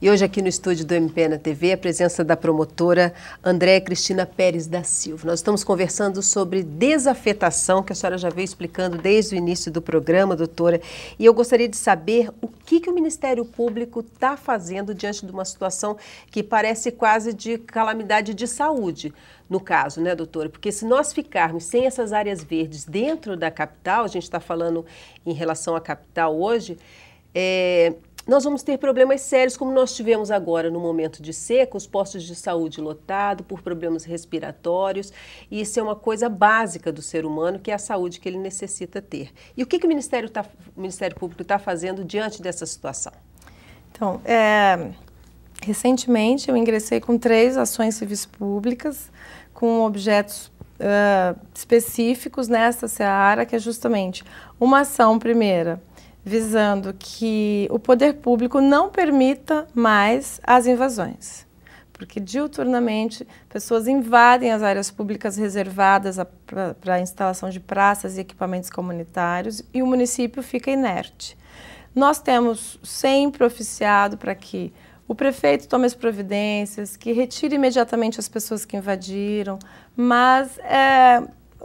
E hoje aqui no estúdio do MP na TV, a presença da promotora Andréa Cristina Pérez da Silva. Nós estamos conversando sobre desafetação, que a senhora já veio explicando desde o início do programa, doutora. E eu gostaria de saber o que o Ministério Público está fazendo diante de uma situação que parece quase de calamidade de saúde, no caso, né, doutora? Porque se nós ficarmos sem essas áreas verdes dentro da capital, a gente está falando em relação à capital hoje, nós vamos ter problemas sérios, como nós tivemos agora no momento de seca, os postos de saúde lotados por problemas respiratórios, e isso é uma coisa básica do ser humano, que é a saúde que ele necessita ter. E o que o Ministério Público está fazendo diante dessa situação? Então, recentemente eu ingressei com 3 ações civis públicas, com objetos específicos nessa seara, que é justamente uma ação primeira, visando que o poder público não permita mais as invasões, porque diuturnamente pessoas invadem as áreas públicas reservadas para a instalação de praças e equipamentos comunitários e o município fica inerte. Nós temos sempre oficiado para que o prefeito tome as providências, que retire imediatamente as pessoas que invadiram, mas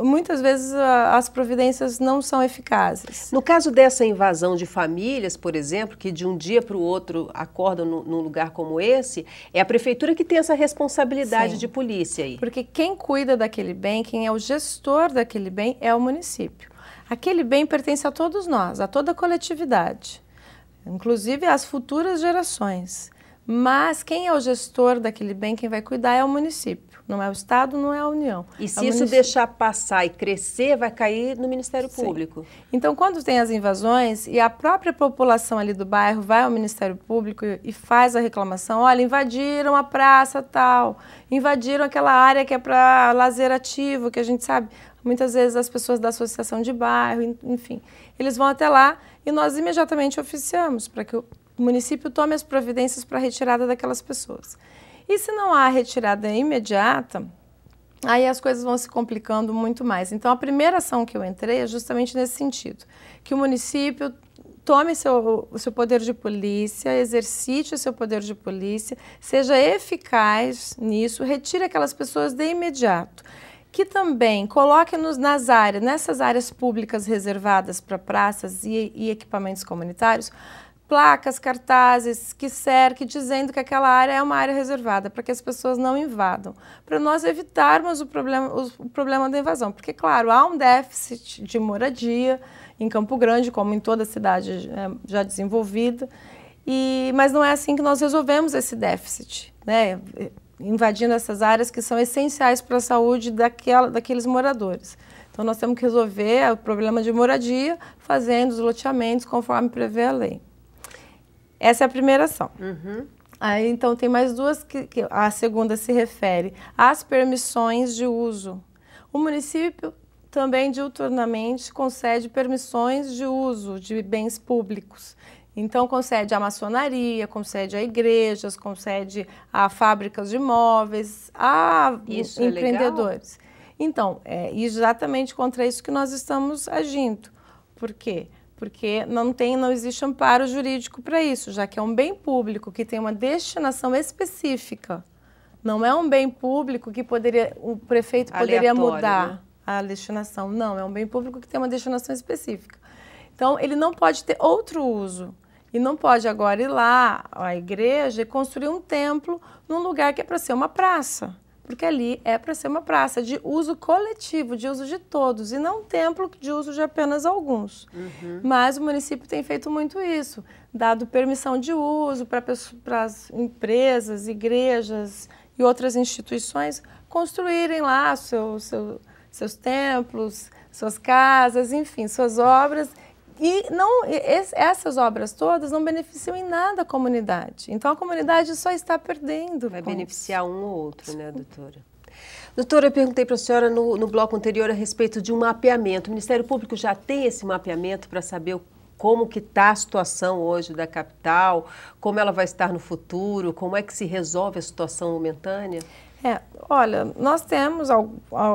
muitas vezes as providências não são eficazes. No caso dessa invasão de famílias, por exemplo, que de um dia para o outro acordam num lugar como esse, é a prefeitura que tem essa responsabilidade. Sim, de polícia aí. Porque quem cuida daquele bem, quem é o gestor daquele bem é o município. Aquele bem pertence a todos nós, a toda a coletividade, inclusive às futuras gerações. Mas quem é o gestor daquele bem, quem vai cuidar é o município. Não é o Estado, não é a União. E se isso deixar passar e crescer, vai cair no Ministério Público. Então, quando tem as invasões e a própria população ali do bairro vai ao Ministério Público e faz a reclamação, olha, invadiram a praça tal, invadiram aquela área que é para lazer ativo, que a gente sabe, muitas vezes as pessoas da associação de bairro, enfim, eles vão até lá e nós imediatamente oficiamos para que o município tome as providências para a retirada daquelas pessoas. E se não há retirada imediata, aí as coisas vão se complicando muito mais. Então, a primeira ação que eu entrei é justamente nesse sentido, que o município tome o seu poder de polícia, exercite o seu poder de polícia, seja eficaz nisso, retire aquelas pessoas de imediato. Que também coloque nessas áreas públicas reservadas para praças e equipamentos comunitários, placas, cartazes que cerquem dizendo que aquela área é uma área reservada, para que as pessoas não invadam, para nós evitarmos o problema da invasão. Porque, claro, há um déficit de moradia em Campo Grande, como em toda a cidade já desenvolvida, mas não é assim que nós resolvemos esse déficit, né? Invadindo essas áreas que são essenciais para a saúde daqueles moradores. Então, nós temos que resolver o problema de moradia fazendo os loteamentos conforme prevê a lei. Essa é a primeira ação. Uhum. Aí, então, tem mais duas, que a segunda se refere às permissões de uso. O município também, diuturnamente, concede permissões de uso de bens públicos. Então, concede à maçonaria, concede a igrejas, concede a fábricas de móveis, a empreendedores. É legal? Então, é exatamente contra isso que nós estamos agindo. Por quê? Porque não existe amparo jurídico para isso, já que é um bem público que tem uma destinação específica. Não é um bem público que o prefeito poderia mudar, né, a destinação. Não, é um bem público que tem uma destinação específica. Então, ele não pode ter outro uso. E não pode agora ir lá à igreja e construir um templo num lugar que é para ser uma praça. Porque ali é para ser uma praça de uso coletivo, de uso de todos, e não um templo de uso de apenas alguns. Uhum. Mas o município tem feito muito isso, dado permissão de uso para as empresas, igrejas e outras instituições construírem lá seus templos, suas casas, enfim, suas obras. E essas obras todas não beneficiam em nada a comunidade. Então, a comunidade só está perdendo. Vai beneficiar um ou outro, né, doutora? Doutora, eu perguntei para a senhora no bloco anterior a respeito de um mapeamento. O Ministério Público já tem esse mapeamento para saber como que está a situação hoje da capital, como ela vai estar no futuro, como é que se resolve a situação momentânea? Olha, nós temos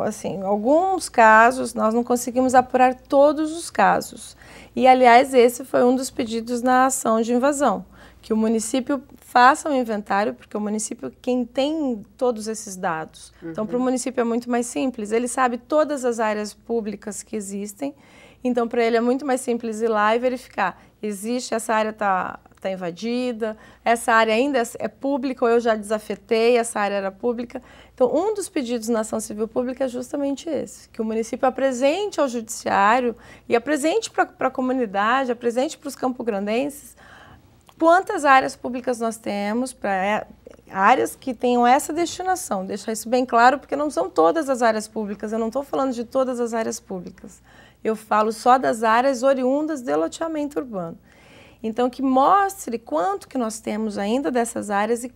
assim, alguns casos, nós não conseguimos apurar todos os casos. E, aliás, esse foi um dos pedidos na ação de invasão, que o município faça um inventário, porque o município quem tem todos esses dados. Então, para o município é muito mais simples, ele sabe todas as áreas públicas que existem, então para ele é muito mais simples ir lá e verificar, existe, essa área está invadida, essa área ainda é pública ou eu já desafetei, essa área era pública. Então, um dos pedidos na ação civil pública é justamente esse, que o município apresente ao judiciário e apresente para a comunidade, apresente para os campograndenses quantas áreas públicas nós temos, para áreas que tenham essa destinação. Deixar isso bem claro, porque não são todas as áreas públicas, eu não estou falando de todas as áreas públicas. Eu falo só das áreas oriundas de loteamento urbano. Então, que mostre quanto que nós temos ainda dessas áreas e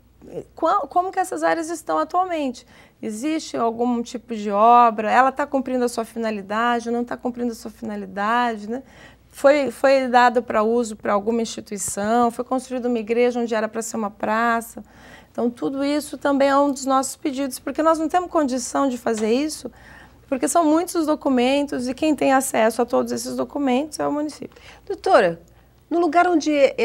como que essas áreas estão atualmente. Existe algum tipo de obra, ela está cumprindo a sua finalidade, não está cumprindo a sua finalidade, né? Foi dado para uso para alguma instituição, foi construída uma igreja onde era para ser uma praça. Então, tudo isso também é um dos nossos pedidos, porque nós não temos condição de fazer isso, porque são muitos os documentos e quem tem acesso a todos esses documentos é o município. Doutora, no lugar onde é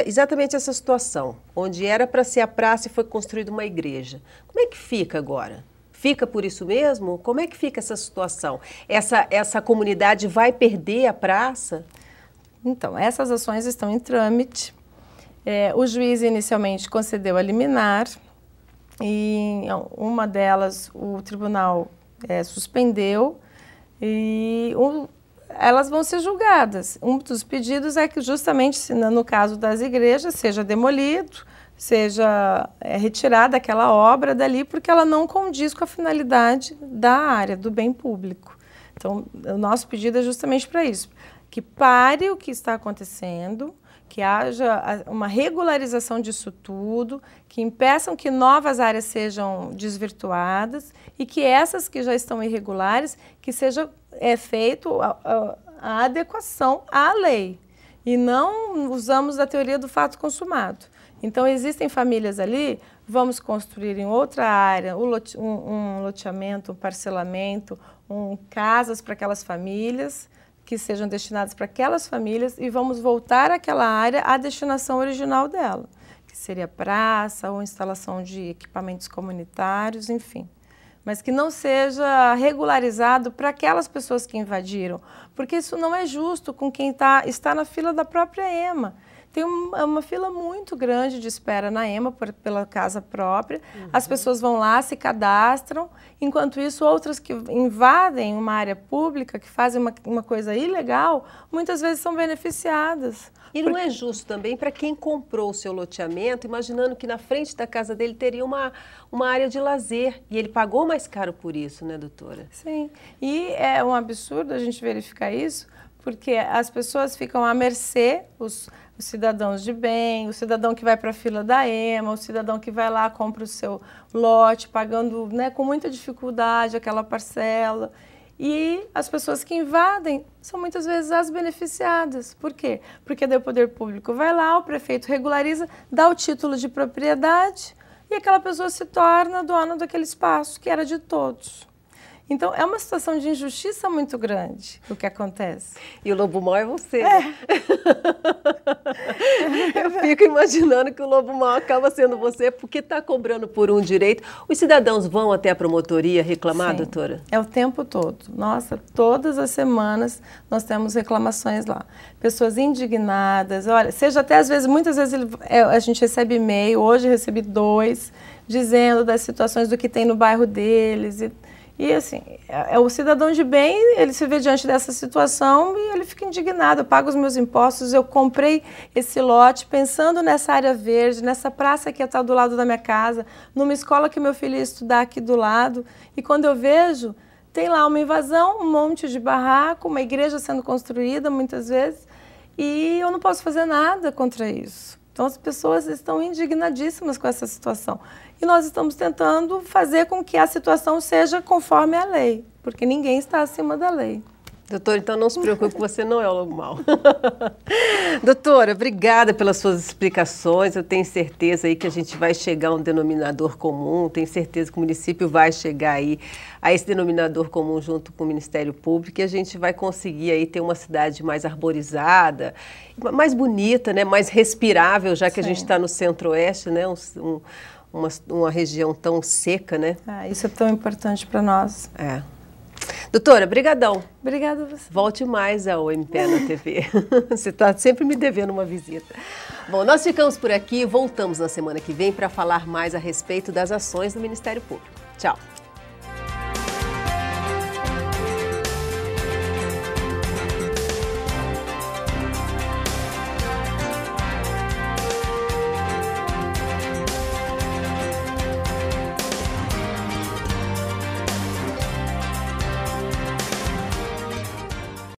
exatamente essa situação, onde era para ser a praça e foi construída uma igreja, como é que fica agora? Fica por isso mesmo? Como é que fica essa situação? Essa comunidade vai perder a praça? Então, essas ações estão em trâmite. O juiz inicialmente concedeu a liminar e uma delas o tribunal suspendeu e elas vão ser julgadas. Um dos pedidos é que justamente no caso das igrejas seja demolido, seja retirada aquela obra dali, porque ela não condiz com a finalidade da área, do bem público. Então, o nosso pedido é justamente para isso, que pare o que está acontecendo, que haja uma regularização disso tudo, que impeçam que novas áreas sejam desvirtuadas e que essas que já estão irregulares, que seja feito a adequação à lei. E não usamos a teoria do fato consumado. Então, existem famílias ali, vamos construir em outra área um loteamento, um parcelamento, casas para aquelas famílias, que sejam destinadas para aquelas famílias e vamos voltar àquela área à destinação original dela, que seria praça ou instalação de equipamentos comunitários, enfim. Mas que não seja regularizado para aquelas pessoas que invadiram, porque isso não é justo com quem está na fila da própria EMA. Tem uma fila muito grande de espera na EMA pela casa própria. As pessoas vão lá, se cadastram. Enquanto isso, outras que invadem uma área pública, que fazem uma coisa ilegal, muitas vezes são beneficiadas. E não é justo também para quem comprou o seu loteamento, imaginando que na frente da casa dele teria uma área de lazer. E ele pagou mais caro por isso, né, doutora? Sim. E é um absurdo a gente verificar isso, porque as pessoas ficam à mercê, os cidadãos de bem, o cidadão que vai para a fila da EMA, o cidadão que vai lá, compra o seu lote, pagando, né, com muita dificuldade aquela parcela. E as pessoas que invadem são muitas vezes as beneficiadas. Por quê? Porque daí o poder público vai lá, o prefeito regulariza, dá o título de propriedade e aquela pessoa se torna dona daquele espaço que era de todos. Então, é uma situação de injustiça muito grande o que acontece. E o lobo mau é você. Né? Eu fico imaginando que o lobo mau acaba sendo você porque está cobrando por um direito. Os cidadãos vão até a promotoria reclamar, Sim, doutora? É o tempo todo. Nossa, todas as semanas nós temos reclamações lá. Pessoas indignadas, olha, seja até às vezes, muitas vezes a gente recebe e-mail, hoje recebi 2, dizendo das situações do que tem no bairro deles. E assim, o cidadão de bem, ele se vê diante dessa situação e ele fica indignado. Eu pago os meus impostos, eu comprei esse lote pensando nessa área verde, nessa praça que está do lado da minha casa, numa escola que meu filho ia estudar aqui do lado. E quando eu vejo, tem lá uma invasão, um monte de barraco, uma igreja sendo construída muitas vezes, e eu não posso fazer nada contra isso. Então as pessoas estão indignadíssimas com essa situação. E nós estamos tentando fazer com que a situação seja conforme a lei, porque ninguém está acima da lei. Doutora, então não se preocupe, você não é o lobo mau. Doutora, obrigada pelas suas explicações. Eu tenho certeza aí que a gente vai chegar a um denominador comum. Tenho certeza que o município vai chegar aí a esse denominador comum junto com o Ministério Público e a gente vai conseguir aí ter uma cidade mais arborizada, mais bonita, né? Mais respirável, já que a gente está no centro-oeste, né? Uma região tão seca, né? Isso é tão importante para nós. É. Doutora, brigadão. Obrigada a você. Volte mais ao MP na TV. Você está sempre me devendo uma visita. Bom, nós ficamos por aqui e voltamos na semana que vem para falar mais a respeito das ações do Ministério Público. Tchau.